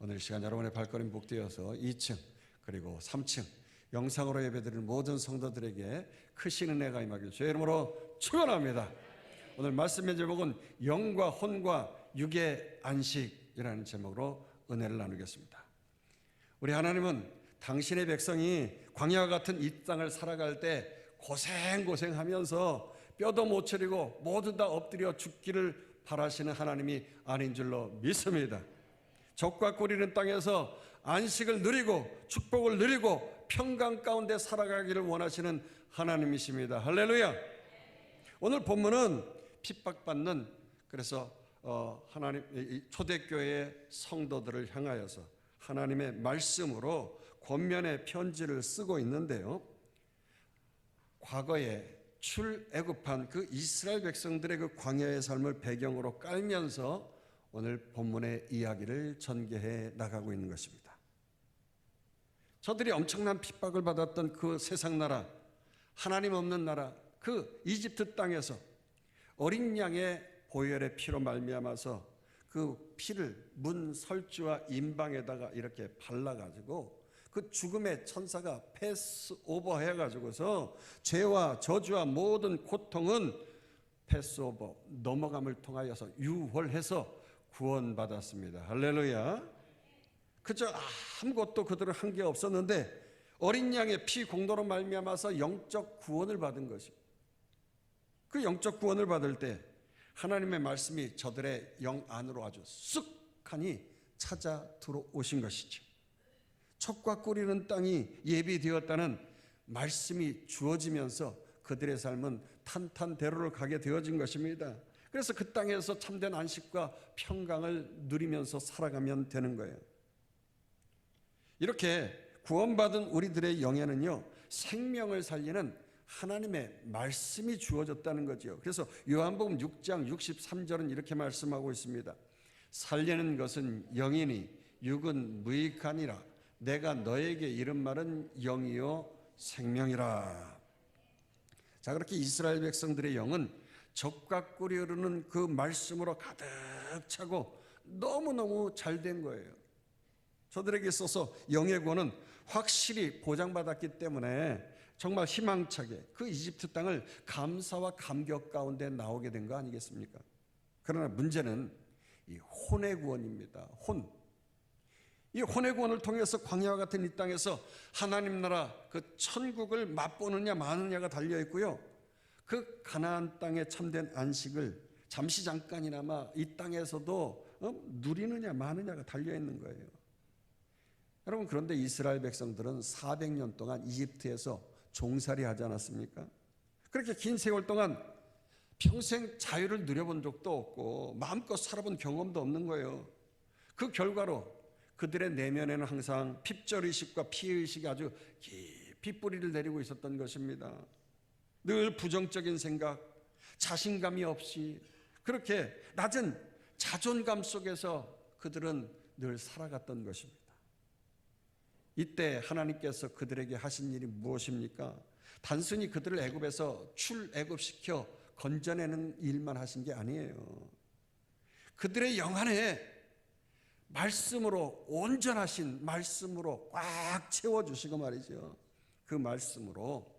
오늘 시간 여러분의 발걸음 복되어서 2층 그리고 3층 영상으로 예배드리는 모든 성도들에게 크신 은혜가 임하길 주의 이름으로 축원합니다. 오늘 말씀의 제목은 영과 혼과 육의 안식이라는 제목으로 은혜를 나누겠습니다. 우리 하나님은 당신의 백성이 광야와 같은 이 땅을 살아갈 때 고생하면서 뼈도 못 차리고 모두 다 엎드려 죽기를 바라시는 하나님이 아닌 줄로 믿습니다. 적과 꿀이는 땅에서 안식을 누리고 축복을 누리고 평강 가운데 살아가기를 원하시는 하나님이십니다. 할렐루야. 오늘 본문은 핍박받는 그래서 하나님 초대교회의 성도들을 향하여서 하나님의 말씀으로 권면의 편지를 쓰고 있는데요, 과거에 출애굽한 그 이스라엘 백성들의 그 광야의 삶을 배경으로 깔면서 오늘 본문의 이야기를 전개해 나가고 있는 것입니다. 저들이 엄청난 핍박을 받았던 그 세상 나라, 하나님 없는 나라, 그 이집트 땅에서 어린 양의 보혈의 피로 말미암아서 그 피를 문 설주와 임방에다가 이렇게 발라가지고 그 죽음의 천사가 패스오버 해가지고서 죄와 저주와 모든 고통은 패스오버 넘어감을 통하여서 유월해서 구원받았습니다. 할렐루야. 그저 아무것도 그들은 한 게 없었는데 어린 양의 피 공로로 말미암아서 영적 구원을 받은 것입니다. 그 영적 구원을 받을 때 하나님의 말씀이 저들의 영 안으로 아주 쑥하니 찾아 들어오신 것이죠. 척과 꿀이는 땅이 예비되었다는 말씀이 주어지면서 그들의 삶은 탄탄대로를 가게 되어진 것입니다. 그래서 그 땅에서 참된 안식과 평강을 누리면서 살아가면 되는 거예요. 이렇게 구원받은 우리들의 영에는요, 생명을 살리는 하나님의 말씀이 주어졌다는 거죠. 그래서 요한복음 6장 63절은 이렇게 말씀하고 있습니다. 살리는 것은 영이니 육은 무익하니라. 내가 너에게 이른 말은 영이요 생명이라. 자, 그렇게 이스라엘 백성들의 영은 적과 꿀이 흐르는 그 말씀으로 가득 차고 너무너무 잘된 거예요. 저들에게 있어서 영의 구원은 확실히 보장받았기 때문에 정말 희망차게 그 이집트 땅을 감사와 감격 가운데 나오게 된 거 아니겠습니까? 그러나 문제는 이 혼의 구원입니다. 혼. 이 혼의 구원을 통해서 광야와 같은 이 땅에서 하나님 나라 그 천국을 맛보느냐 마느냐가 달려있고요, 그 가나안 땅의 참된 안식을 잠시 잠깐이나마 이 땅에서도 누리느냐 마느냐가 달려있는 거예요. 여러분, 그런데 이스라엘 백성들은 400년 동안 이집트에서 종살이 하지 않았습니까? 그렇게 긴 세월 동안 평생 자유를 누려본 적도 없고 마음껏 살아본 경험도 없는 거예요. 그 결과로 그들의 내면에는 항상 핍절의식과 피해의식이 아주 깊이 뿌리를 내리고 있었던 것입니다. 늘 부정적인 생각, 자신감이 없이 그렇게 낮은 자존감 속에서 그들은 늘 살아갔던 것입니다. 이때 하나님께서 그들에게 하신 일이 무엇입니까? 단순히 그들을 애굽에서 출애굽시켜 건져내는 일만 하신 게 아니에요. 그들의 영 안에 말씀으로, 온전하신 말씀으로 꽉 채워주시고 말이죠. 그 말씀으로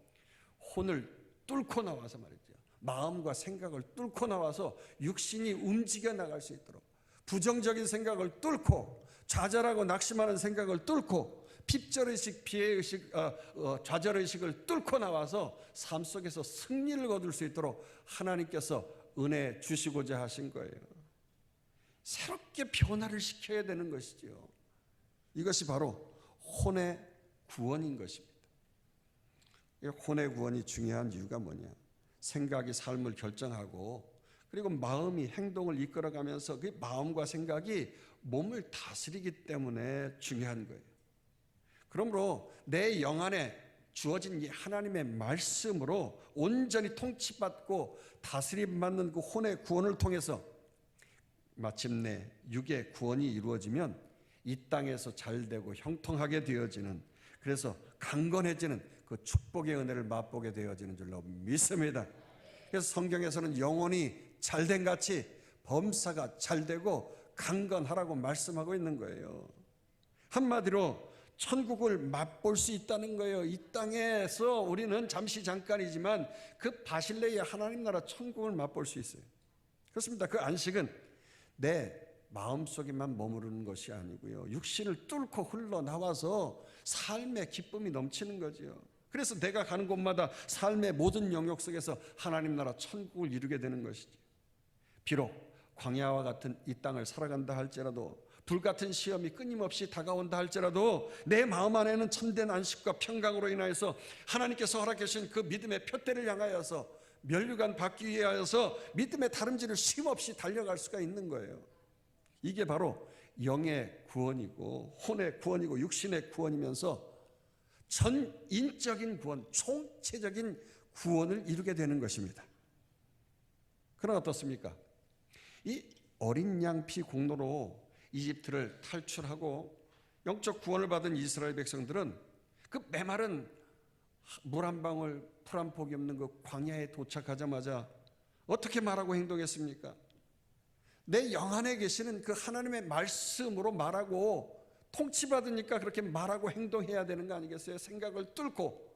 혼을 뚫고 나와서 말이죠, 마음과 생각을 뚫고 나와서 육신이 움직여 나갈 수 있도록, 부정적인 생각을 뚫고, 좌절하고 낙심하는 생각을 뚫고, 핍절의식, 피해의식, 좌절의식을 뚫고 나와서 삶 속에서 승리를 거둘 수 있도록 하나님께서 은혜 주시고자 하신 거예요. 새롭게 변화를 시켜야 되는 것이죠. 이것이 바로 혼의 구원인 것입니다. 혼의 구원이 중요한 이유가 뭐냐? 생각이 삶을 결정하고 그리고 마음이 행동을 이끌어가면서 그 마음과 생각이 몸을 다스리기 때문에 중요한 거예요. 그러므로 내 영 안에 주어진 이 하나님의 말씀으로 온전히 통치받고 다스림받는 그 혼의 구원을 통해서 마침내 육의 구원이 이루어지면 이 땅에서 잘되고 형통하게 되어지는, 그래서 강건해지는 그 축복의 은혜를 맛보게 되어지는 줄로 믿습니다. 그래서 성경에서는 영혼이 잘된 같이 범사가 잘되고 강건하라고 말씀하고 있는 거예요. 한마디로 천국을 맛볼 수 있다는 거예요. 이 땅에서 우리는 잠시 잠깐이지만 그 바실레의 하나님 나라 천국을 맛볼 수 있어요. 그렇습니다. 그 안식은 내 마음속에만 머무르는 것이 아니고요, 육신을 뚫고 흘러나와서 삶의 기쁨이 넘치는 거죠. 그래서 내가 가는 곳마다 삶의 모든 영역 속에서 하나님 나라 천국을 이루게 되는 것이지. 비록 광야와 같은 이 땅을 살아간다 할지라도, 불같은 시험이 끊임없이 다가온다 할지라도 내 마음 안에는 참된 안식과 평강으로 인하여서 하나님께서 허락하신 그 믿음의 표대를 향하여서 면류관 받기 위하여서 믿음의 다름질을 쉼없이 달려갈 수가 있는 거예요. 이게 바로 영의 구원이고 혼의 구원이고 육신의 구원이면서 전인적인 구원, 총체적인 구원을 이루게 되는 것입니다. 그러나 어떻습니까? 이 어린 양 피 공로로 이집트를 탈출하고 영적 구원을 받은 이스라엘 백성들은 그 메마른 물 한 방울, 풀 한 폭이 없는 그 광야에 도착하자마자 어떻게 말하고 행동했습니까? 내 영 안에 계시는 그 하나님의 말씀으로 말하고, 통치받으니까 그렇게 말하고 행동해야 되는 거 아니겠어요? 생각을 뚫고,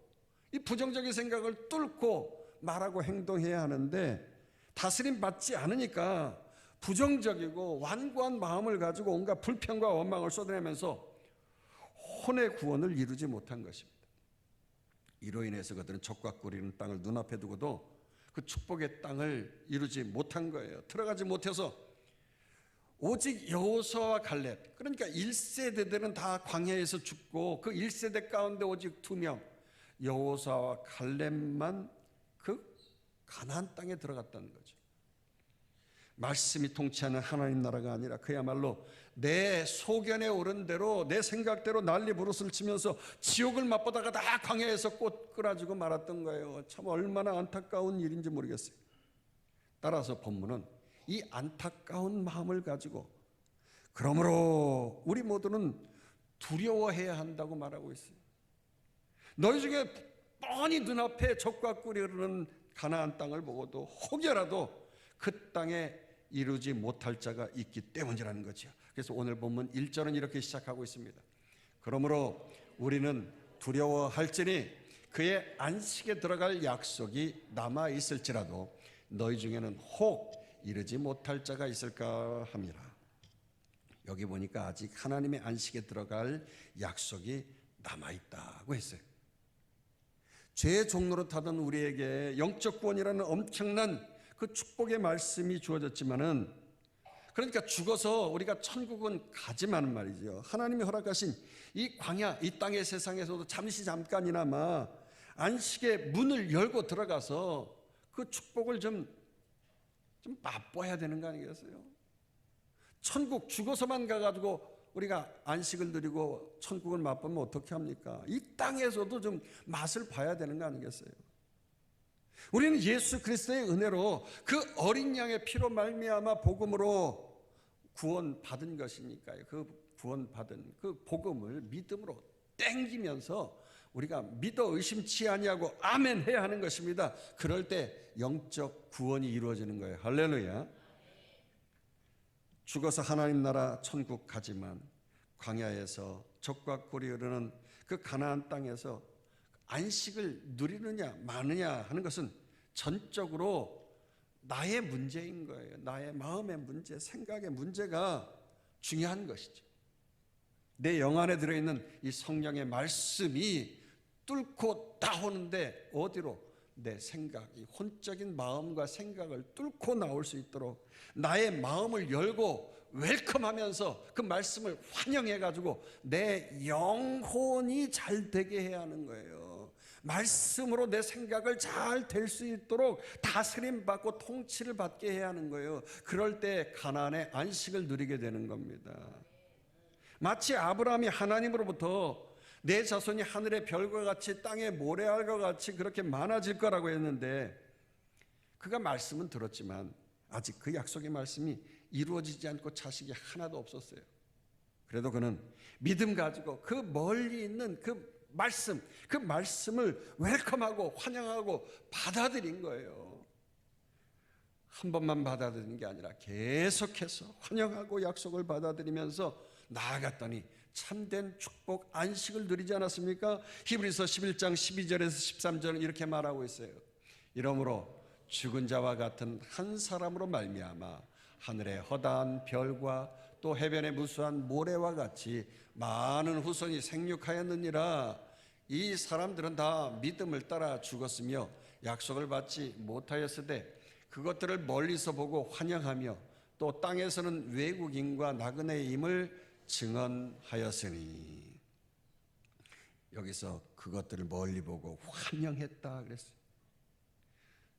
이 부정적인 생각을 뚫고 말하고 행동해야 하는데, 다스림 받지 않으니까 부정적이고 완고한 마음을 가지고 온갖 불평과 원망을 쏟아내면서 혼의 구원을 이루지 못한 것입니다. 이로 인해서 그들은 적과 꿀이는 땅을 눈앞에 두고도 그 축복의 땅을 이루지 못한 거예요. 들어가지 못해서 오직 여호수아와 갈렙, 그러니까 1세대들은 다 광야에서 죽고 그 1세대 가운데 오직 2명, 여호수아와 갈렙만 그 가나안 땅에 들어갔다는 거죠. 말씀이 통치하는 하나님 나라가 아니라 그야말로 내 소견에 오른 대로, 내 생각대로 난리 부르스를 치면서 지옥을 맛보다가 다 광야에서 꽃 끌어지고 말았던 거예요. 참 얼마나 안타까운 일인지 모르겠어요. 따라서 본문은 이 안타까운 마음을 가지고 그러므로 우리 모두는 두려워해야 한다고 말하고 있어요. 너희 중에 뻔히 눈앞에 적과 꿀이 흐르는 가나안 땅을 보고도 혹여라도 그 땅에 이루지 못할 자가 있기 때문이라는 거죠. 그래서 오늘 본문 1절은 이렇게 시작하고 있습니다. 그러므로 우리는 두려워할지니 그의 안식에 들어갈 약속이 남아 있을지라도 너희 중에는 혹 이르지 못할 자가 있을까 함이라. 여기 보니까 아직 하나님의 안식에 들어갈 약속이 남아 있다고 했어요. 죄의 종로로 타던 우리에게 영적 구원이라는 엄청난 그 축복의 말씀이 주어졌지만은, 그러니까 죽어서 우리가 천국은 가지만 말이죠, 하나님이 허락하신 이 광야, 이 땅의 세상에서도 잠시 잠깐이나마 안식의 문을 열고 들어가서 그 축복을 좀 맛봐야 되는 거 아니겠어요? 천국 죽어서만 가가지고 우리가 안식을 누리고 천국을 맛보면 어떻게 합니까? 이 땅에서도 좀 맛을 봐야 되는 거 아니겠어요? 우리는 예수 그리스도의 은혜로 그 어린 양의 피로 말미암아 복음으로 구원받은 것이니까요. 그 구원받은 그 복음을 믿음으로 땡기면서 우리가 믿어 의심치 아니하고 아멘 해야 하는 것입니다. 그럴 때 영적 구원이 이루어지는 거예요. 할렐루야. 죽어서 하나님 나라 천국 가지만 광야에서 적과 꿀이 흐르는 그 가나안 땅에서 안식을 누리느냐 마느냐 하는 것은 전적으로 나의 문제인 거예요. 나의 마음의 문제, 생각의 문제가 중요한 것이죠. 내 영 안에 들어있는 이 성령의 말씀이 뚫고 나오는데 어디로? 내 생각, 이 혼적인 마음과 생각을 뚫고 나올 수 있도록 나의 마음을 열고 웰컴하면서 그 말씀을 환영해가지고 내 영혼이 잘 되게 해야 하는 거예요. 말씀으로 내 생각을 잘 될 수 있도록 다스림 받고 통치를 받게 해야 하는 거예요. 그럴 때 가나안의 안식을 누리게 되는 겁니다. 마치 아브라함이 하나님으로부터 내 자손이 하늘의 별과 같이 땅의 모래알과 같이 그렇게 많아질 거라고 했는데, 그가 말씀은 들었지만 아직 그 약속의 말씀이 이루어지지 않고 자식이 하나도 없었어요. 그래도 그는 믿음 가지고 그 멀리 있는 그 말씀을 웰컴하고 환영하고 받아들인 거예요. 한 번만 받아들이는 게 아니라 계속해서 환영하고 약속을 받아들이면서 나아갔더니 참된 축복 안식을 누리지 않았습니까? 히브리서 11장 12절에서 13절은 이렇게 말하고 있어요. 이러므로 죽은 자와 같은 한 사람으로 말미암아 하늘의 허다한 별과 또 해변의 무수한 모래와 같이 많은 후손이 생육하였느니라. 이 사람들은 다 믿음을 따라 죽었으며 약속을 받지 못하였으되 그것들을 멀리서 보고 환영하며 또 땅에서는 외국인과 나그네임을 증언하였으니. 여기서 그것들을 멀리 보고 환영했다 그랬어요.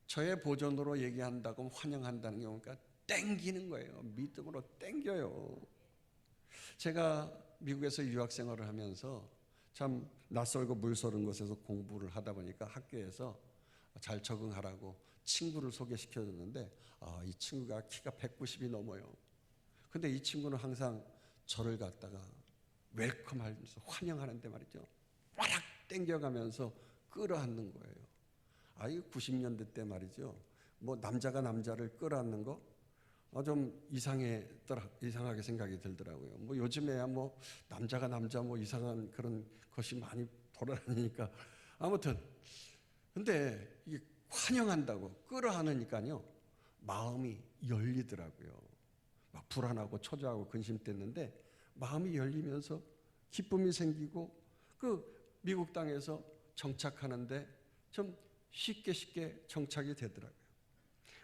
저의 보존으로 얘기한다고 환영한다는 게 뭔가 땡기는 거예요. 믿음으로 땡겨요. 제가 미국에서 유학 생활을 하면서 참 낯설고 물서른 곳에서 공부를 하다 보니까 학교에서 잘 적응하라고 친구를 소개시켜줬는데 이 친구가 키가 190이 넘어요. 근데 이 친구는 항상 저를 갖다가 웰컴하면서 환영하는데 말이죠, 와락 땡겨가면서 끌어안는 거예요. 이 90년대 때 말이죠, 뭐 남자가 남자를 끌어안는 거 좀 이상하게 생각이 들더라고요. 뭐 요즘에야 뭐 남자가 남자 뭐 이상한 그런 것이 많이 돌아다니니까 아무튼 근데 이게 환영한다고 끌어안으니까요 마음이 열리더라고요. 막 불안하고 초조하고 근심됐는데 마음이 열리면서 기쁨이 생기고 그 미국 땅에서 정착하는데 좀 쉽게 정착이 되더라고요.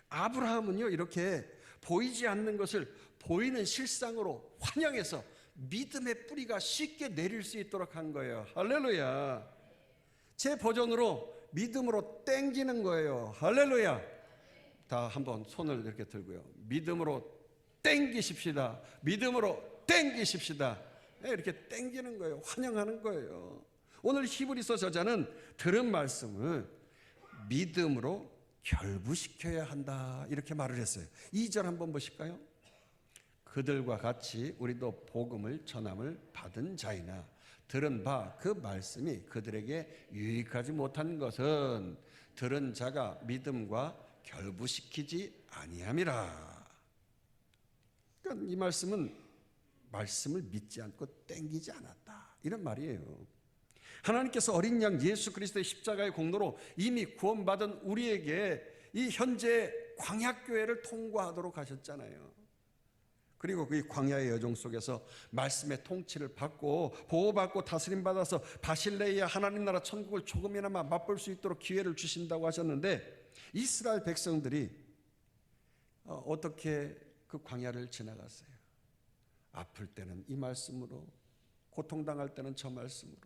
아브라함은요 이렇게 보이지 않는 것을 보이는 실상으로 환영해서 믿음의 뿌리가 쉽게 내릴 수 있도록 한 거예요. 할렐루야. 제 버전으로 믿음으로 땡기는 거예요. 할렐루야. 다 한번 손을 이렇게 들고요. 믿음으로 땡기십시다. 믿음으로 땡기십시다. 이렇게 땡기는 거예요. 환영하는 거예요. 오늘 히브리서 저자는 들은 말씀을 믿음으로 결부시켜야 한다 이렇게 말을 했어요. 2절 한번 보실까요? 그들과 같이 우리도 복음을 전함을 받은 자이나 들은 바 그 말씀이 그들에게 유익하지 못한 것은 들은 자가 믿음과 결부시키지 아니함이라. 그러니까 이 말씀은 말씀을 믿지 않고 땡기지 않았다 이런 말이에요. 하나님께서 어린 양 예수 그리스도의 십자가의 공로로 이미 구원받은 우리에게 이 현재 광야교회를 통과하도록 하셨잖아요. 그리고 그 광야의 여정 속에서 말씀의 통치를 받고 보호받고 다스림받아서 바실레이아 하나님 나라 천국을 조금이나마 맛볼 수 있도록 기회를 주신다고 하셨는데 이스라엘 백성들이 어떻게 그 광야를 지나갔어요? 아플 때는 이 말씀으로, 고통당할 때는 저 말씀으로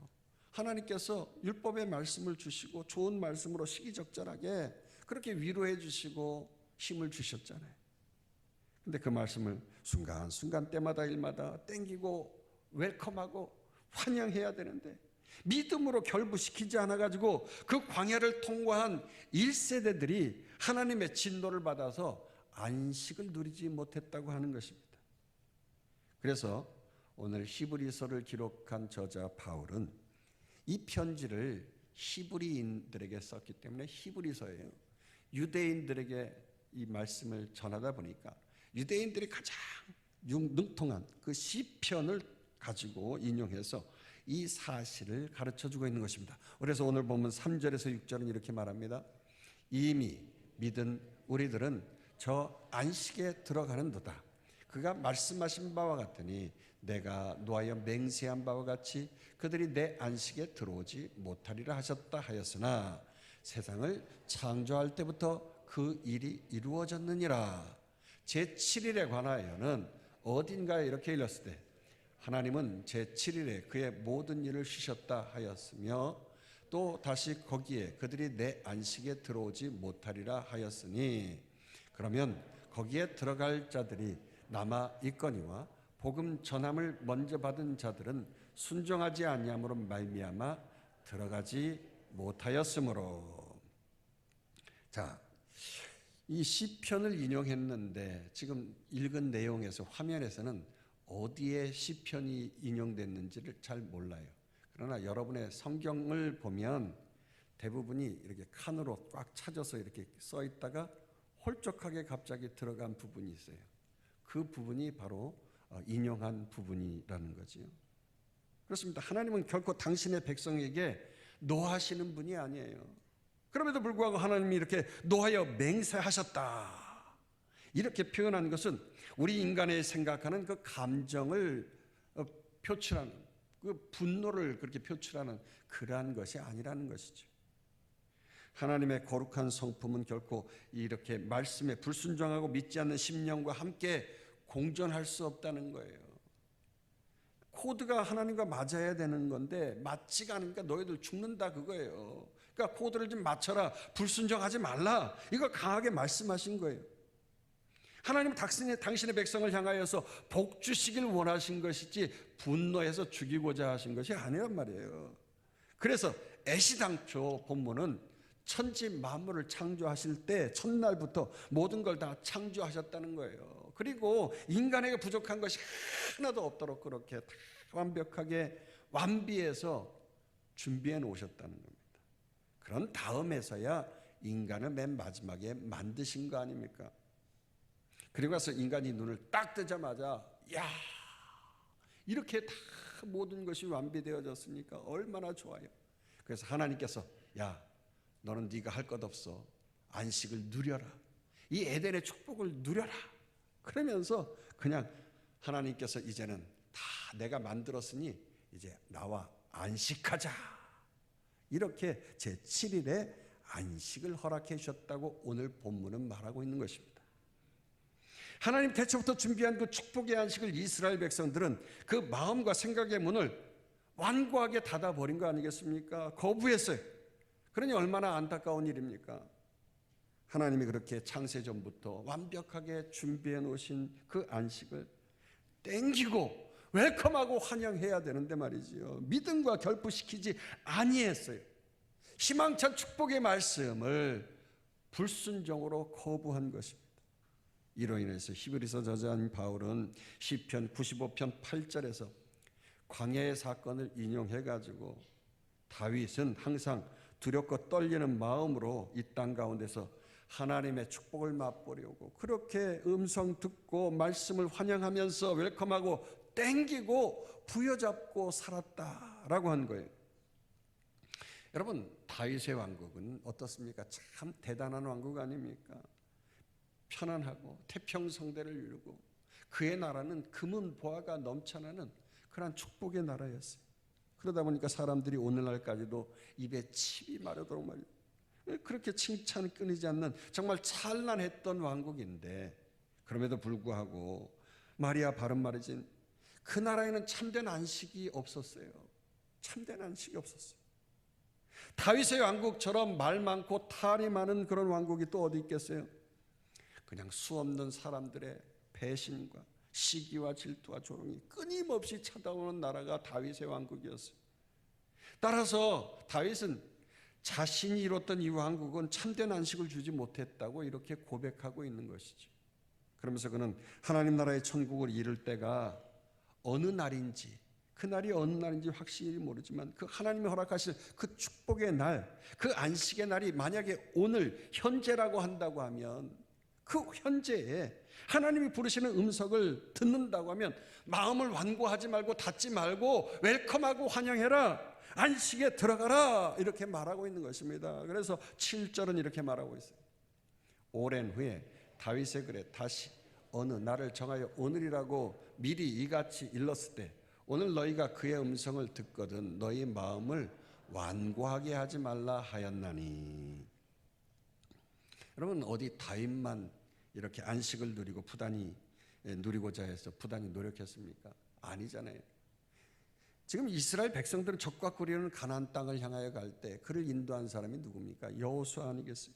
하나님께서 율법의 말씀을 주시고 좋은 말씀으로 시기적절하게 그렇게 위로해 주시고 힘을 주셨잖아요. 근데 그 말씀을 순간순간 때마다 일마다 땡기고 웰컴하고 환영해야 되는데 믿음으로 결부시키지 않아가지고 그 광야를 통과한 1세대들이 하나님의 진노를 받아서 안식을 누리지 못했다고 하는 것입니다. 그래서 오늘 히브리서를 기록한 저자 바울은 이 편지를 히브리인들에게 썼기 때문에 히브리서예요. 유대인들에게 이 말씀을 전하다 보니까 유대인들이 가장 능통한 그 시편을 가지고 인용해서 이 사실을 가르쳐주고 있는 것입니다. 그래서 오늘 보면 3절에서 6절은 이렇게 말합니다. 이미 믿은 우리들은 저 안식에 들어가는도다. 그가 말씀하신 바와 같으니 내가 노하여 맹세한 바와 같이 그들이 내 안식에 들어오지 못하리라 하셨다 하였으나 세상을 창조할 때부터 그 일이 이루어졌느니라. 제7일에 관하여는 어딘가에 이렇게 일렀을 때 하나님은 제7일에 그의 모든 일을 쉬셨다 하였으며 또 다시 거기에 그들이 내 안식에 들어오지 못하리라 하였으니 그러면 거기에 들어갈 자들이 남아 있거니와 복음 전함을 먼저 받은 자들은 순종하지 아니함으로 말미암아 들어가지 못하였으므로. 자, 이 시편을 인용했는데 지금 읽은 내용에서 화면에서는 어디에 시편이 인용됐는지를 잘 몰라요. 그러나 여러분의 성경을 보면 대부분이 이렇게 칸으로 꽉 찾아서 이렇게 써 있다가 홀쭉하게 갑자기 들어간 부분이 있어요. 그 부분이 바로 인용한 부분이라는 거지요. 그렇습니다. 하나님은 결코 당신의 백성에게 노하시는 분이 아니에요. 그럼에도 불구하고 하나님이 이렇게 노하여 맹세하셨다, 이렇게 표현한 것은 우리 인간의 생각하는 그 감정을 표출하는, 그 분노를 그렇게 표출하는 그러한 것이 아니라는 것이죠. 하나님의 거룩한 성품은 결코 이렇게 말씀에 불순종하고 믿지 않는 심령과 함께 공존할 수 없다는 거예요. 코드가 하나님과 맞아야 되는 건데 맞지가 않으니까 너희들 죽는다, 그거예요. 그러니까 코드를 좀 맞춰라, 불순종하지 말라, 이걸 강하게 말씀하신 거예요. 하나님은 당신의 백성을 향하여서 복 주시길 원하신 것이지 분노해서 죽이고자 하신 것이 아니란 말이에요. 그래서 애시당초 본문은 천지 만물을 창조하실 때 첫날부터 모든 걸 다 창조하셨다는 거예요. 그리고 인간에게 부족한 것이 하나도 없도록 그렇게 다 완벽하게 완비해서 준비해 놓으셨다는 겁니다. 그런 다음에서야 인간을 맨 마지막에 만드신 거 아닙니까? 그리고 나서 인간이 눈을 딱 뜨자마자 야, 이렇게 다 모든 것이 완비되어졌으니까 얼마나 좋아요. 그래서 하나님께서 야, 너는 네가 할 것 없어, 안식을 누려라, 이 에덴의 축복을 누려라, 그러면서 그냥 하나님께서 이제는 다 내가 만들었으니 이제 나와 안식하자, 이렇게 제7일에 안식을 허락해 주셨다고 오늘 본문은 말하고 있는 것입니다. 하나님 태초부터 준비한 그 축복의 안식을 이스라엘 백성들은 그 마음과 생각의 문을 완고하게 닫아버린 거 아니겠습니까? 거부했어요. 그러니 얼마나 안타까운 일입니까? 하나님이 그렇게 창세전부터 완벽하게 준비해 놓으신 그 안식을 땡기고 웰컴하고 환영해야 되는데 말이지요, 믿음과 결부시키지 아니했어요. 희망찬 축복의 말씀을 불순종으로 거부한 것입니다. 이로 인해서 히브리서 저자인 바울은 시편 95편 8절에서 광야의 사건을 인용해가지고 다윗은 항상 두렵고 떨리는 마음으로 이 땅 가운데서 하나님의 축복을 맛보려고 그렇게 음성 듣고 말씀을 환영하면서 웰컴하고 땡기고 부여잡고 살았다라고 한 거예요. 여러분, 다윗의 왕국은 어떻습니까? 참 대단한 왕국 아닙니까? 편안하고 태평성대를 이루고 그의 나라는 금은 보화가 넘쳐나는 그런 축복의 나라였어요. 그러다 보니까 사람들이 오늘날까지도 입에 침이 마르도록 말이에요. 그렇게 칭찬이 끊이지 않는 정말 찬란했던 왕국인데, 그럼에도 불구하고 마리아 바른 말이지 그 나라에는 참된 안식이 없었어요. 참된 안식이 없었어요. 다윗의 왕국처럼 말 많고 탈이 많은 그런 왕국이 또 어디 있겠어요? 그냥 수없는 사람들의 배신과 시기와 질투와 조롱이 끊임없이 찾아오는 나라가 다윗의 왕국이었어요. 따라서 다윗은 자신이 이뤘던 이 왕국은 참된 안식을 주지 못했다고 이렇게 고백하고 있는 것이죠. 그러면서 그는 하나님 나라의 천국을 이룰 때가 어느 날인지, 그 날이 어느 날인지 확실히 모르지만 그 하나님이 허락하실 그 축복의 날, 그 안식의 날이 만약에 오늘 현재라고 한다고 하면, 그 현재에 하나님이 부르시는 음성을 듣는다고 하면 마음을 완고하지 말고 닫지 말고 웰컴하고 환영해라, 안식에 들어가라, 이렇게 말하고 있는 것입니다. 그래서 7절은 이렇게 말하고 있어요. 오랜 후에 다윗의 글에 다시 어느 날을 정하여 오늘이라고 미리 이같이 일렀을 때 오늘 너희가 그의 음성을 듣거든 너희 마음을 완고하게 하지 말라 하였나니. 여러분, 어디 다윗만 이렇게 안식을 누리고 부단히 누리고자 해서 부단히 노력했습니까? 아니잖아요. 지금 이스라엘 백성들은 적과 꾸리는 가나안 땅을 향하여 갈 때 그를 인도한 사람이 누굽니까? 여호수아 아니겠어요?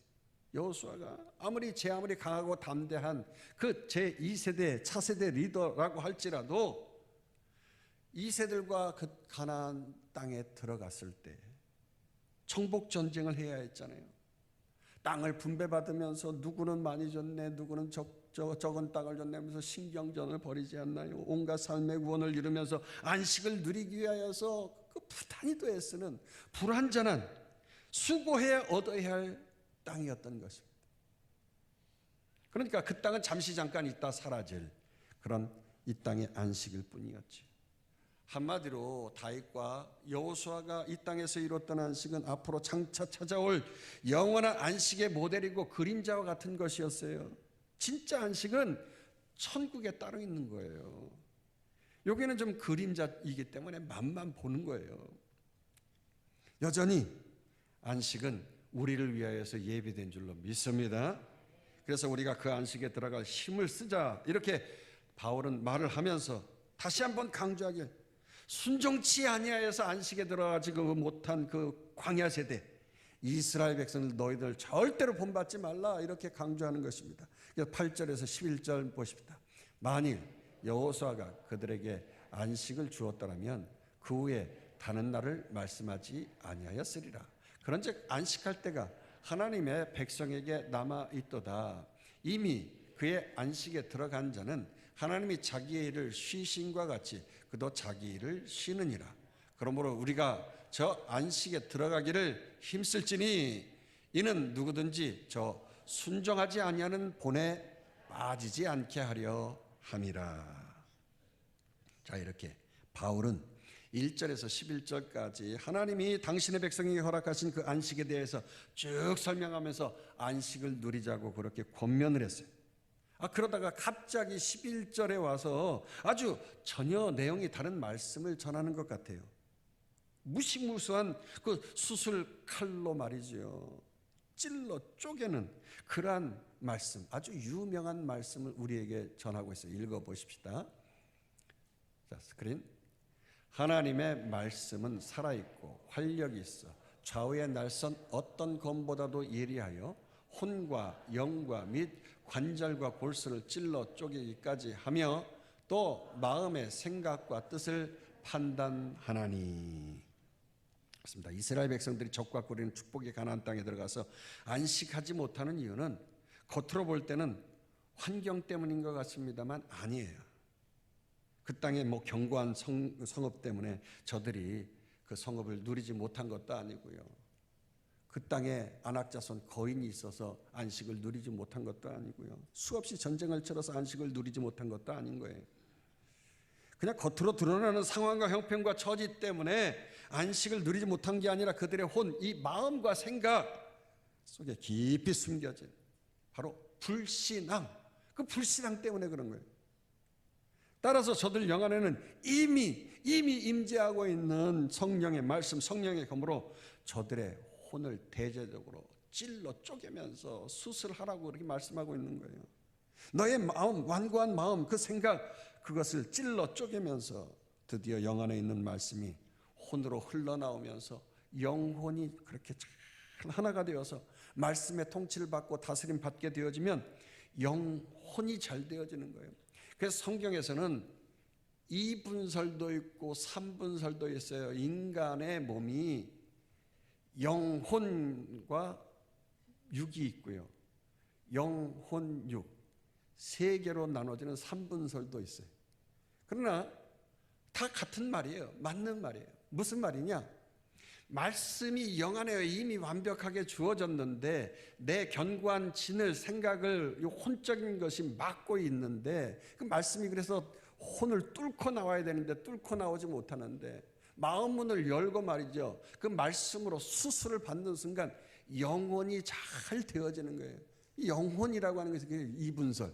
여호수아가 아무리 강하고 담대한 그 제2세대 차세대 리더라고 할지라도 이 세들과 그 가나안 땅에 들어갔을 때 정복 전쟁을 해야 했잖아요. 땅을 분배받으면서 누구는 많이 줬네, 누구는 적은 땅을 줬네 하면서 신경전을 벌이지 않나요? 온갖 삶의 구원을 이루면서 안식을 누리기 위하여서 그 부단히 또 애쓰는 불완전한 수고해야 얻어야 할 땅이었던 것입니다. 그러니까 그 땅은 잠시 잠깐 있다 사라질 그런 이 땅의 안식일 뿐이었지. 한마디로 다윗과 여호수아가 이 땅에서 이뤘던 안식은 앞으로 장차 찾아올 영원한 안식의 모델이고 그림자와 같은 것이었어요. 진짜 안식은 천국에 따로 있는 거예요. 여기는 좀 그림자이기 때문에 맛만 보는 거예요. 여전히 안식은 우리를 위하여서 예비된 줄로 믿습니다. 그래서 우리가 그 안식에 들어갈 힘을 쓰자, 이렇게 바울은 말을 하면서 다시 한번 강조하길, 순종치 아니하여서 안식에 들어가지 못한 그 광야 세대 이스라엘 백성들, 너희들 절대로 본받지 말라, 이렇게 강조하는 것입니다. 8절에서 11절 보십시다. 만일 여호수아가 그들에게 안식을 주었더라면 그 후에 다른 날을 말씀하지 아니하였으리라. 그런즉 안식할 때가 하나님의 백성에게 남아 있도다. 이미 그의 안식에 들어간 자는 하나님이 자기의 일을 쉬심과 같이 그도 자기 일을 쉬느니라. 그러므로 우리가 저 안식에 들어가기를 힘쓸지니 이는 누구든지 저 순종하지 아니하는 본에 빠지지 않게 하려 함이라. 자, 이렇게 바울은 1절에서 11절까지 하나님이 당신의 백성에게 허락하신 그 안식에 대해서 쭉 설명하면서 안식을 누리자고 그렇게 권면을 했어요. 그러다가 갑자기 11절에 와서 아주 전혀 내용이 다른 말씀을 전하는 것 같아요. 무시무수한 그 수술 칼로 말이죠, 찔러 쪼개는 그러한 말씀, 아주 유명한 말씀을 우리에게 전하고 있어요. 읽어보십시다. 자, 스크린. 하나님의 말씀은 살아있고 활력이 있어 좌우의 날선 어떤 검보다도 예리하여 혼과 영과 및 관절과 골수를 찔러 쪼개기까지 하며 또 마음의 생각과 뜻을 판단하나니. 그렇습니다. 이스라엘 백성들이 적과 꾸리는 축복의 가나안 땅에 들어가서 안식하지 못하는 이유는 겉으로 볼 때는 환경 때문인 것 같습니다만 아니에요. 그 땅의 견고한 성읍 때문에 저들이 그 성읍을 누리지 못한 것도 아니고요. 그 땅에 안악자손 거인이 있어서 안식을 누리지 못한 것도 아니고요. 수없이 전쟁을 치러서 안식을 누리지 못한 것도 아닌 거예요. 그냥 겉으로 드러나는 상황과 형편과 처지 때문에 안식을 누리지 못한 게 아니라 그들의 이 마음과 생각 속에 깊이 숨겨진 바로 불신앙, 그 불신앙 때문에 그런 거예요. 따라서 저들 영안에는 이미 임재하고 있는 성령의 말씀, 성령의 검으로 저들의 혼을 대대적으로 찔러 쪼개면서 수술하라고 그렇게 말씀하고 있는 거예요. 너의 마음, 완고한 마음, 그 생각, 그것을 찔러 쪼개면서 드디어 영안에 있는 말씀이 혼으로 흘러나오면서 영혼이 그렇게 잘 하나가 되어서 말씀의 통치를 받고 다스림 받게 되어지면 영혼이 잘 되어지는 거예요. 그래서 성경에서는 2분설도 있고 3분설도 있어요. 인간의 몸이 영혼과 육이 있고요, 영혼, 육 세 개로 나눠지는 3분설도 있어요. 그러나 다 같은 말이에요. 맞는 말이에요. 무슨 말이냐? 말씀이 영 안에 이미 완벽하게 주어졌는데 내 견고한 진을, 생각을, 이 혼적인 것이 막고 있는데 그 말씀이 그래서 혼을 뚫고 나와야 되는데 뚫고 나오지 못하는데 마음 문을 열고 말이죠, 그 말씀으로 수술을 받는 순간 영혼이 잘 되어지는 거예요. 이 영혼이라고 하는 것이 2분설.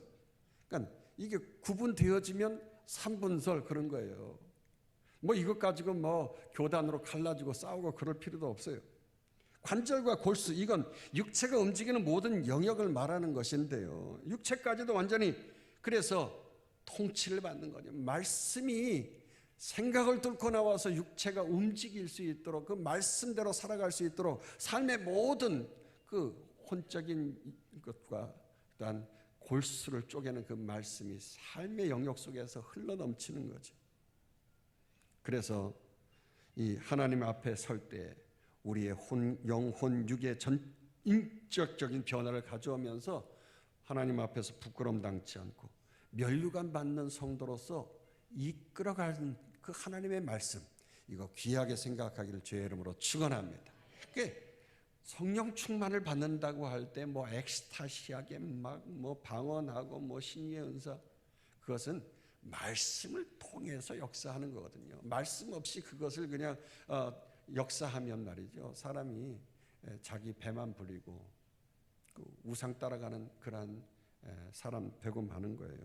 그러니까 이게 구분되어지면 3분설 그런 거예요. 이것 가지고 교단으로 갈라지고 싸우고 그럴 필요도 없어요. 관절과 골수, 이건 육체가 움직이는 모든 영역을 말하는 것인데요, 육체까지도 완전히 그래서 통치를 받는 거죠. 말씀이 생각을 뚫고 나와서 육체가 움직일 수 있도록, 그 말씀대로 살아갈 수 있도록 삶의 모든 그 혼적인 것과 또한 골수를 쪼개는 그 말씀이 삶의 영역 속에서 흘러넘치는 거죠. 그래서 이 하나님 앞에 설 때 우리의 영혼, 육의 인격적인 변화를 가져오면서 하나님 앞에서 부끄러움 당치 않고 면류관 받는 성도로서 이끌어가는 그 하나님의 말씀, 이거 귀하게 생각하기를 주의 이름으로 축원합니다. 성령 충만을 받는다고 할 때 엑스타시하게 방언하고 신의 은사, 그것은 말씀을 통해서 역사하는 거거든요. 말씀 없이 그것을 그냥 역사하면 말이죠, 사람이 자기 배만 부리고 그 우상 따라가는 그런 사람 되고 마는 거예요.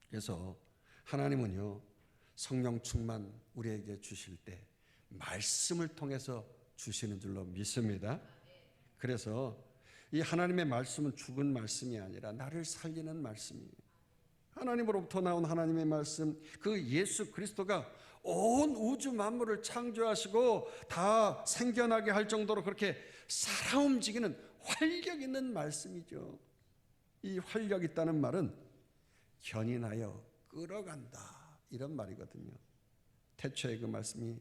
그래서 하나님은요, 성령 충만 우리에게 주실 때 말씀을 통해서 주시는 줄로 믿습니다. 그래서 이 하나님의 말씀은 죽은 말씀이 아니라 나를 살리는 말씀이에요. 하나님으로부터 나온 하나님의 말씀, 그 예수 그리스도가 온 우주 만물을 창조하시고 다 생겨나게 할 정도로 그렇게 살아 움직이는 활력 있는 말씀이죠. 이 활력 있다는 말은 견인하여 끌어간다, 이런 말이거든요. 태초에 그 말씀이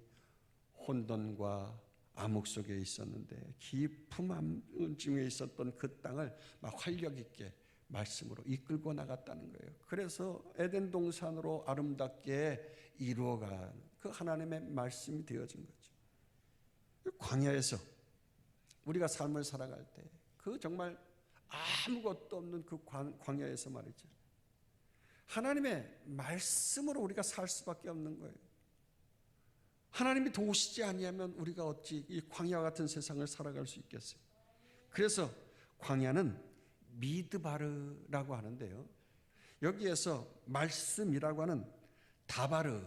혼돈과 암흑 속에 있었는데 깊은 암중에 있었던 그 땅을 막 활력 있게 말씀으로 이끌고 나갔다는 거예요. 그래서 에덴 동산으로 아름답게 이루어간 그 하나님의 말씀이 되어진 거죠. 광야에서 우리가 삶을 살아갈 때 그 정말 아무것도 없는 그 광야에서 말이죠, 하나님의 말씀으로 우리가 살 수밖에 없는 거예요. 하나님이 도우시지 아니하면 우리가 어찌 이 광야 같은 세상을 살아갈 수 있겠어요? 그래서 광야는 미드바르라고 하는데요, 여기에서 말씀이라고 하는 다바르,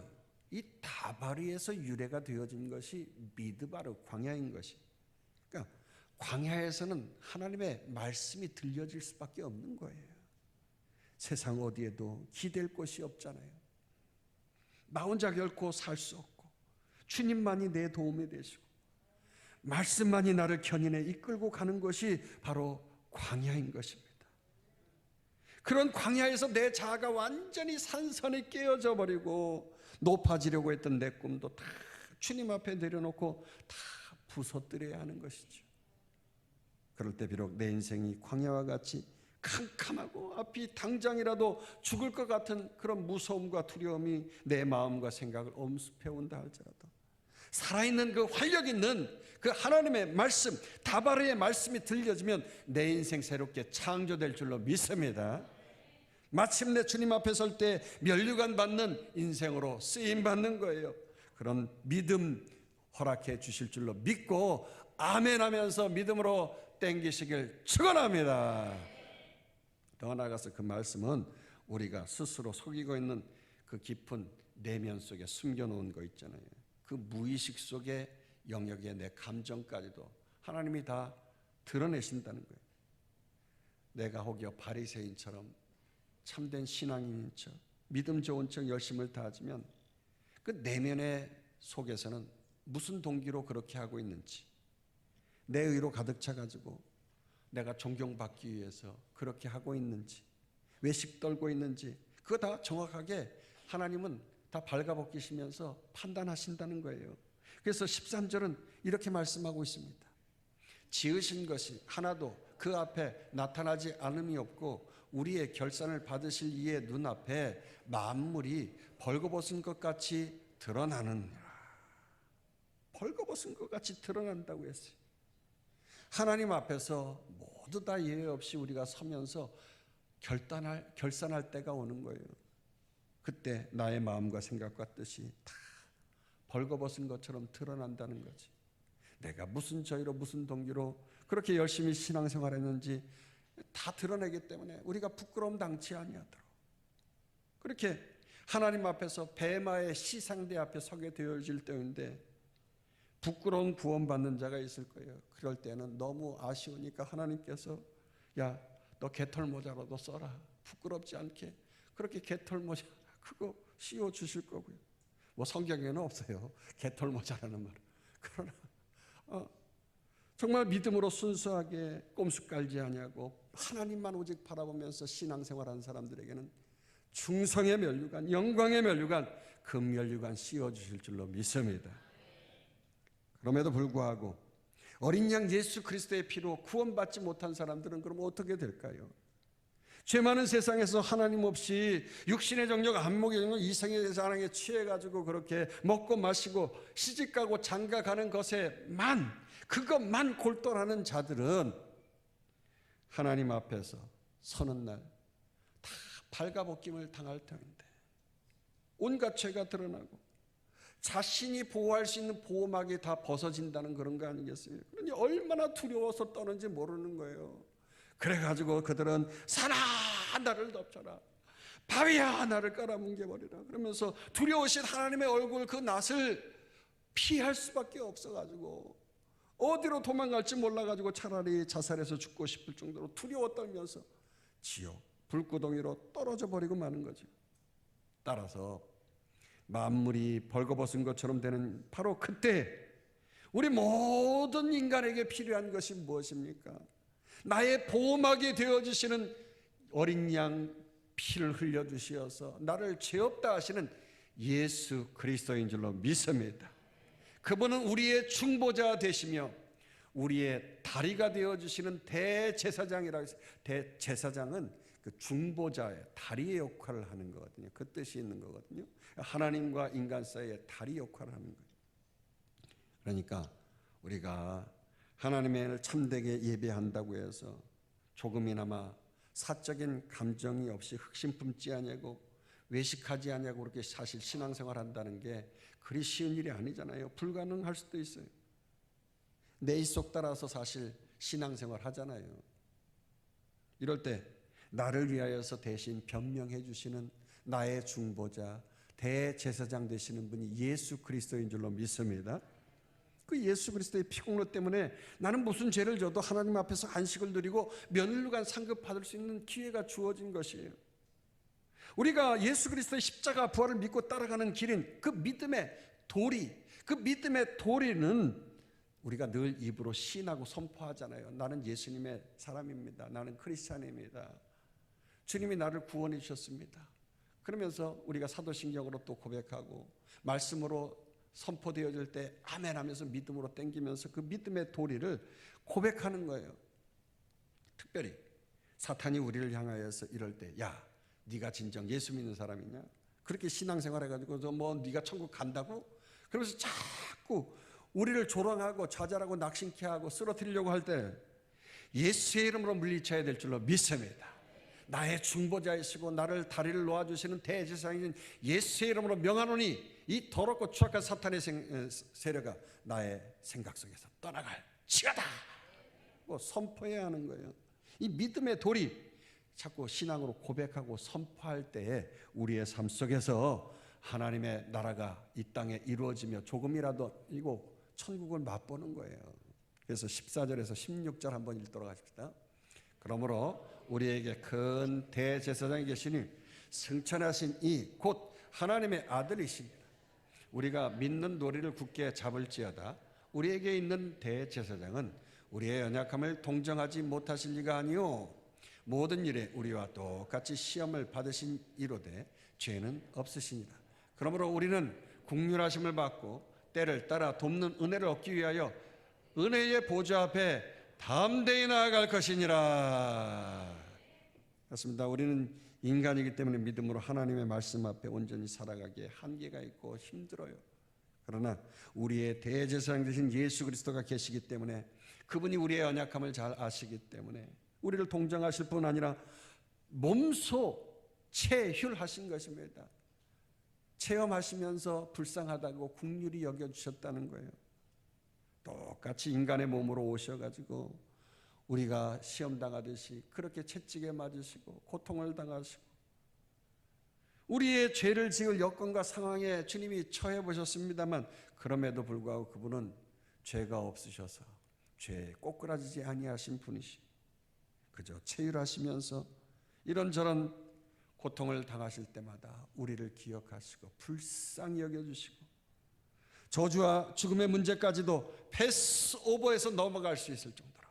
이 다바르에서 유래가 되어진 것이 미드바르, 광야인 것이. 그러니까 광야에서는 하나님의 말씀이 들려질 수밖에 없는 거예요. 세상 어디에도 기댈 곳이 없잖아요. 나 혼자 결코 살 수 없고 주님만이 내 도움이 되시고 말씀만이 나를 견인해 이끌고 가는 것이 바로 광야인 것입니다. 그런 광야에서 내 자아가 완전히 산산이 깨어져 버리고 높아지려고 했던 내 꿈도 다 주님 앞에 내려놓고 다 부서뜨려야 하는 것이죠. 그럴 때 비록 내 인생이 광야와 같이 캄캄하고 앞이 당장이라도 죽을 것 같은 그런 무서움과 두려움이 내 마음과 생각을 엄습해 온다 할지라도 살아있는 그 활력 있는 그 하나님의 말씀, 다바르의 말씀이 들려지면 내 인생 새롭게 창조될 줄로 믿습니다. 마침내 주님 앞에 설 때 면류관 받는 인생으로 쓰임 받는 거예요. 그런 믿음 허락해 주실 줄로 믿고 아멘 하면서 믿음으로 땡기시길 축원합니다. 더 나아가서 그 말씀은 우리가 스스로 속이고 있는 그 깊은 내면 속에 숨겨놓은 거 있잖아요. 그 무의식 속의 영역에 내 감정까지도 하나님이 다 드러내신다는 거예요. 내가 혹여 바리새인처럼 참된 신앙인인 척, 믿음 좋은 척 열심을 다하지만 그 내면의 속에서는 무슨 동기로 그렇게 하고 있는지, 내 의로 가득 차가지고 내가 존경받기 위해서 그렇게 하고 있는지, 외식 떨고 있는지, 그거 다 정확하게 하나님은 다 발가벗기시면서 판단하신다는 거예요. 그래서 13절은 이렇게 말씀하고 있습니다. 지으신 것이 하나도 그 앞에 나타나지 않음이 없고 우리의 결산을 받으실 이의 눈앞에 만물이 벌거벗은 것 같이 드러나느니라. 벌거벗은 것 같이 드러난다고 했어요. 하나님 앞에서 모두 다 예외 없이 우리가 서면서 결산할 때가 오는 거예요. 그때 나의 마음과 생각과 뜻이 다 벌거벗은 것처럼 드러난다는 거지. 내가 무슨 저희로 무슨 동기로 그렇게 열심히 신앙생활했는지 다 드러내기 때문에 우리가 부끄러움 당치 아니하도록 그렇게 하나님 앞에서 뱀마의 시상대 앞에 서게 되어질 때인데 부끄러운 구원받는 자가 있을 거예요. 그럴 때는 너무 아쉬우니까 하나님께서 야, 너 개털모자라도 써라. 부끄럽지 않게 그렇게 개털모자 그거 씌워 주실 거고요. 뭐 성경에는 없어요. 개털모자라는 말. 그러나 정말 믿음으로 순수하게 꼼수 깔지 아니하고 하나님만 오직 바라보면서 신앙생활하는 사람들에게는 충성의 면류관, 영광의 면류관, 금면류관 씌워주실 줄로 믿습니다. 그럼에도 불구하고 어린 양 예수 그리스도의 피로 구원받지 못한 사람들은 그럼 어떻게 될까요? 죄 많은 세상에서 하나님 없이 육신의 정욕, 안목의 정욕, 이성의 사랑에 취해가지고 그렇게 먹고 마시고 시집가고 장가가는 그것만 골똘하는 자들은 하나님 앞에서 서는 날 다 발가벗김을 당할 터인데 온갖 죄가 드러나고 자신이 보호할 수 있는 보호막이 다 벗어진다는 그런 거 아니겠어요? 그러니 얼마나 두려워서 떠는지 모르는 거예요. 그래가지고 그들은 산아 나를 덮쳐라, 바위야 나를 깔아뭉개버리라 그러면서 두려우신 하나님의 얼굴 그 낯을 피할 수밖에 없어가지고 어디로 도망갈지 몰라가지고 차라리 자살해서 죽고 싶을 정도로 두려워 떨면서 지옥 불구덩이로 떨어져 버리고 마는 거죠. 따라서 만물이 벌거벗은 것처럼 되는 바로 그때 우리 모든 인간에게 필요한 것이 무엇입니까? 나의 보호막이 되어주시는 어린 양 피를 흘려주시어서 나를 죄 없다 하시는 예수 그리스도인 줄로 믿습니다. 그분은 우리의 중보자 되시며 우리의 다리가 되어주시는 대제사장이라고 해서, 대제사장은 그 중보자의 다리의 역할을 하는 거거든요. 그 뜻이 있는 거거든요. 하나님과 인간 사이의 다리 역할을 하는 거예요. 그러니까 우리가 하나님을 참되게 예배한다고 해서 조금이나마 사적인 감정이 없이 흑심품지 아니고 외식하지 아니고 그렇게 사실 신앙생활 한다는 게 그리 쉬운 일이 아니잖아요. 불가능할 수도 있어요. 내 입속 따라서 사실 신앙생활 하잖아요. 이럴 때 나를 위하여서 대신 변명해 주시는 나의 중보자 대제사장 되시는 분이 예수 그리스도인 줄로 믿습니다. 그 예수 그리스도의 피공로 때문에 나는 무슨 죄를 져도 하나님 앞에서 안식을 누리고 면류관 상급받을 수 있는 기회가 주어진 것이에요. 우리가 예수 그리스도의 십자가 부활을 믿고 따라가는 길인 그 믿음의 도리, 그 믿음의 도리는 우리가 늘 입으로 시인하고 선포하잖아요. 나는 예수님의 사람입니다. 나는 크리스찬입니다. 주님이 나를 구원해 주셨습니다. 그러면서 우리가 사도신경으로 또 고백하고 말씀으로 선포되어질 때 아멘 하면서 믿음으로 땡기면서 그 믿음의 도리를 고백하는 거예요. 특별히 사탄이 우리를 향하여서 이럴 때 야, 네가 진정 예수 믿는 사람이냐? 그렇게 신앙생활 해가지고 뭐 네가 천국 간다고? 그러면서 자꾸 우리를 조롱하고 좌절하고 낙심케 하고 쓰러뜨리려고 할 때 예수의 이름으로 물리쳐야 될 줄로 믿습니다. 나의 중보자이시고 나를 다리를 놓아주시는 대제사장이신 예수의 이름으로 명하노니 이 더럽고 추악한 사탄의 세력아 나의 생각 속에서 떠나갈 지어다 선포해야 하는 거예요. 이 믿음의 도리 자꾸 신앙으로 고백하고 선포할 때에 우리의 삶 속에서 하나님의 나라가 이 땅에 이루어지며 조금이라도 이거 천국을 맛보는 거예요. 그래서 14절에서 16절 한번 읽도록 하십시다. 그러므로 우리에게 큰 대제사장이 계시니 승천하신 이 곧 하나님의 아들이십니다. 우리가 믿는 도리를 굳게 잡을지어다. 우리에게 있는 대제사장은 우리의 연약함을 동정하지 못하실 리가 아니요 모든 일에 우리와 똑같이 시험을 받으신 이로되 죄는 없으시니라. 그러므로 우리는 국률하심을 받고 때를 따라 돕는 은혜를 얻기 위하여 은혜의 보좌 앞에 담대히 나아갈 것이니라. 그렇습니다. 우리는 인간이기 때문에 믿음으로 하나님의 말씀 앞에 온전히 살아가기에 한계가 있고 힘들어요. 그러나 우리의 대제사장 되신 예수 그리스도가 계시기 때문에 그분이 우리의 연약함을 잘 아시기 때문에 우리를 동정하실 뿐 아니라 몸소 체휼하신 것입니다. 체험하시면서 불쌍하다고 긍휼히 여겨주셨다는 거예요. 똑같이 인간의 몸으로 오셔가지고 우리가 시험당하듯이 그렇게 채찍에 맞으시고 고통을 당하시고 우리의 죄를 지을 여건과 상황에 주님이 처해 보셨습니다만 그럼에도 불구하고 그분은 죄가 없으셔서 죄에 꼬꾸라지지 아니하신 분이시 그저 체휼하시면서 이런저런 고통을 당하실 때마다 우리를 기억하시고 불쌍히 여겨주시고 저주와 죽음의 문제까지도 패스오버해서 넘어갈 수 있을 정도로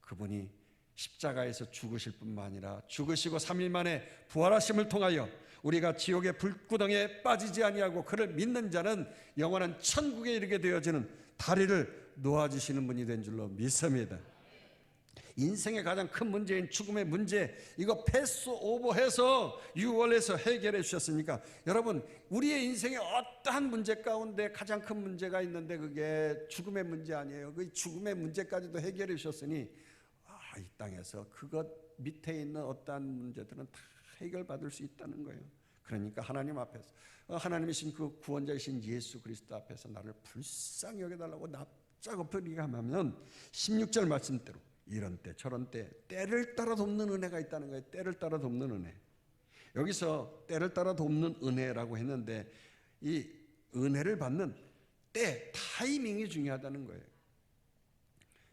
그분이 십자가에서 죽으실 뿐만 아니라 죽으시고 3일 만에 부활하심을 통하여 우리가 지옥의 불구덩이에 빠지지 아니하고 그를 믿는 자는 영원한 천국에 이르게 되어지는 다리를 놓아주시는 분이 된 줄로 믿습니다. 인생의 가장 큰 문제인 죽음의 문제 이거 패스오버해서 6월에서 해결해 주셨으니까 여러분 우리의 인생의 어떠한 문제 가운데 가장 큰 문제가 있는데 그게 죽음의 문제 아니에요. 그 죽음의 문제까지도 해결해 주셨으니 이 땅에서 그것 밑에 있는 어떠한 문제들은 다 해결받을 수 있다는 거예요. 그러니까 하나님 앞에서 하나님이신 그 구원자이신 예수 그리스도 앞에서 나를 불쌍히 여겨달라고 납작 엎드리게 하면 16절 말씀대로 이런 때 저런 때 때를 따라 돕는 은혜가 있다는 거예요. 때를 따라 돕는 은혜. 여기서 때를 따라 돕는 은혜라고 했는데 이 은혜를 받는 때, 타이밍이 중요하다는 거예요.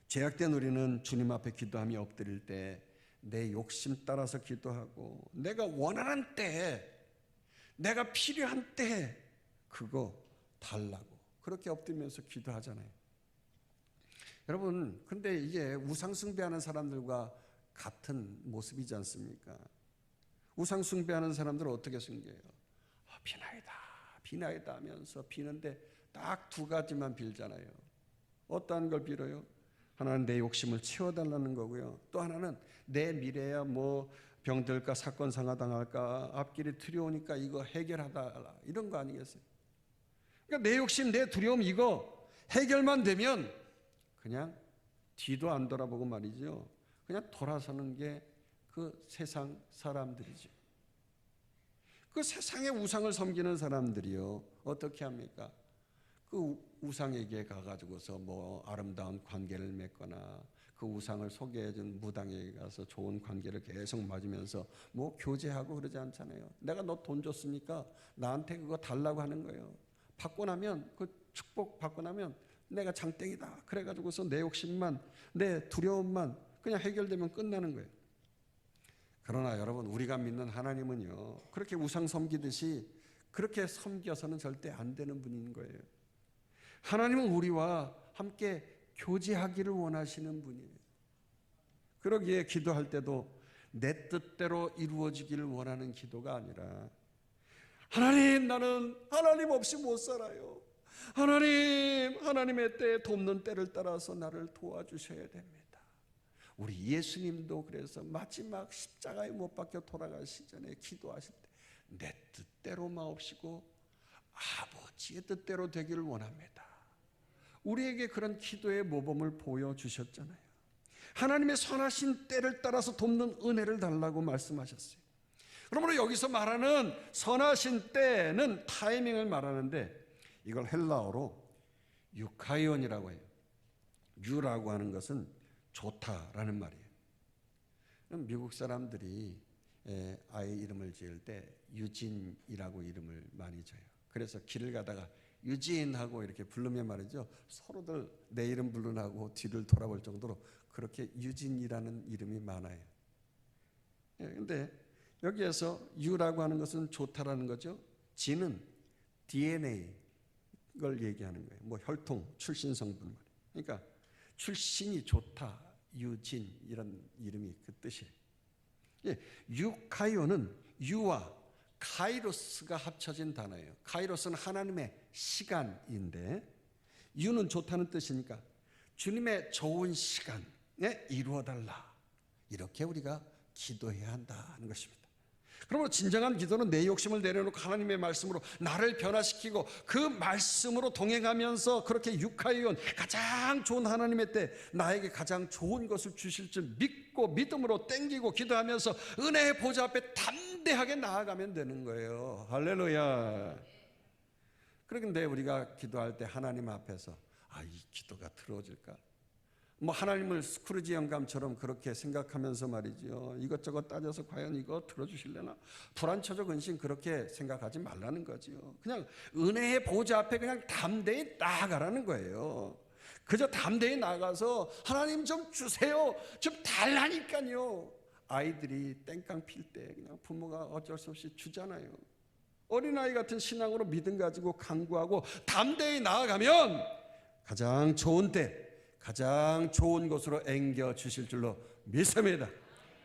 죄악된 우리는 주님 앞에 기도하며 엎드릴 때 내 욕심 따라서 기도하고 내가 원하는 때, 내가 필요한 때 그거 달라고 그렇게 엎드리면서 기도하잖아요. 여러분, 근데 이게 우상숭배하는 사람들과 같은 모습이지 않습니까? 우상숭배하는 사람들은 어떻게 숭배해요? 비나이다, 비나이다 하면서 비는데 딱 두 가지만 빌잖아요. 어떠한 걸 빌어요? 하나는 내 욕심을 채워달라는 거고요. 또 하나는 내 미래야 뭐 병들까 사건 상하 당할까 앞길이 두려우니까 이거 해결하달라 이런 거 아니겠어요? 그러니까 내 욕심 내 두려움 이거 해결만 되면 그냥 뒤도 안 돌아보고 말이죠. 그냥 돌아서는 게 그 세상 사람들이죠. 그 세상의 우상을 섬기는 사람들이요 어떻게 합니까? 그 우상에게 가가지고서 뭐 아름다운 관계를 맺거나 그 우상을 소개해준 무당에게 가서 좋은 관계를 계속 맺으면서 뭐 교제하고 그러지 않잖아요. 내가 너 돈 줬으니까 나한테 그거 달라고 하는 거예요. 받고 나면 그 축복 받고 나면 내가 장땡이다 그래가지고서 내 욕심만 내 두려움만 그냥 해결되면 끝나는 거예요. 그러나 여러분, 우리가 믿는 하나님은요 그렇게 우상 섬기듯이 그렇게 섬겨서는 절대 안 되는 분인 거예요. 하나님은 우리와 함께 교제하기를 원하시는 분이에요. 그러기에 기도할 때도 내 뜻대로 이루어지기를 원하는 기도가 아니라 하나님, 나는 하나님 없이 못 살아요. 하나님, 하나님의 때에 돕는 때를 따라서 나를 도와주셔야 됩니다. 우리 예수님도 그래서 마지막 십자가에 못 박혀 돌아가시 전에 기도하실 때 내 뜻대로 마옵시고 아버지의 뜻대로 되기를 원합니다. 우리에게 그런 기도의 모범을 보여주셨잖아요. 하나님의 선하신 때를 따라서 돕는 은혜를 달라고 말씀하셨어요. 그러므로 여기서 말하는 선하신 때는 타이밍을 말하는데 이걸 헬라어로 유카이온이라고 해요. 유라고 하는 것은 좋다라는 말이에요. 미국 사람들이 아이 이름을 지을 때 유진이라고 이름을 많이 줘요. 그래서 길을 가다가 유진하고 이렇게 부르면 말이죠, 서로들 내 이름 부르라고 뒤를 돌아볼 정도로 그렇게 유진이라는 이름이 많아요. 그런데 여기에서 유라고 하는 것은 좋다라는 거죠. 진은 DNA 걸 얘기하는 거예요. 뭐 혈통, 출신 성분 말이에요. 그러니까 출신이 좋다, 유진 이런 이름이 그 뜻이에요. 유카이오는 유와 카이로스가 합쳐진 단어예요. 카이로스는 하나님의 시간인데 유는 좋다는 뜻이니까 주님의 좋은 시간에 이루어달라 이렇게 우리가 기도해야 한다는 것입니다. 그러므로 진정한 기도는 내 욕심을 내려놓고 하나님의 말씀으로 나를 변화시키고 그 말씀으로 동행하면서 그렇게 유카이온 가장 좋은 하나님의 때 나에게 가장 좋은 것을 주실 줄 믿고 믿음으로 땡기고 기도하면서 은혜의 보좌 앞에 담대하게 나아가면 되는 거예요. 할렐루야. 그런데 우리가 기도할 때 하나님 앞에서 이 기도가 들어질까? 뭐 하나님을 스크루지 영감처럼 그렇게 생각하면서 말이죠. 이것저것 따져서 과연 이거 들어주실래나? 불안처적 근심 그렇게 생각하지 말라는 거죠. 그냥 은혜의 보좌 앞에 그냥 담대히 나아가라는 거예요. 그저 담대히 나가서 하나님 좀 주세요, 좀 달라니까요. 아이들이 땡깡 필 때 그냥 부모가 어쩔 수 없이 주잖아요. 어린아이 같은 신앙으로 믿음 가지고 간구하고 담대히 나아가면 가장 좋은 때 가장 좋은 곳으로 앵겨 주실 줄로 믿습니다.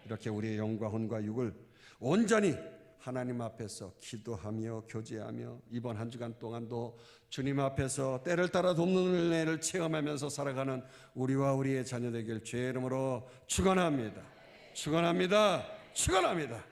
이렇게 우리의 영과 혼과 육을 온전히 하나님 앞에서 기도하며 교제하며 이번 한 주간 동안도 주님 앞에서 때를 따라 돕는 은혜를 체험하면서 살아가는 우리와 우리의 자녀 되길 주의 이름으로 축원합니다. 축원합니다. 축원합니다.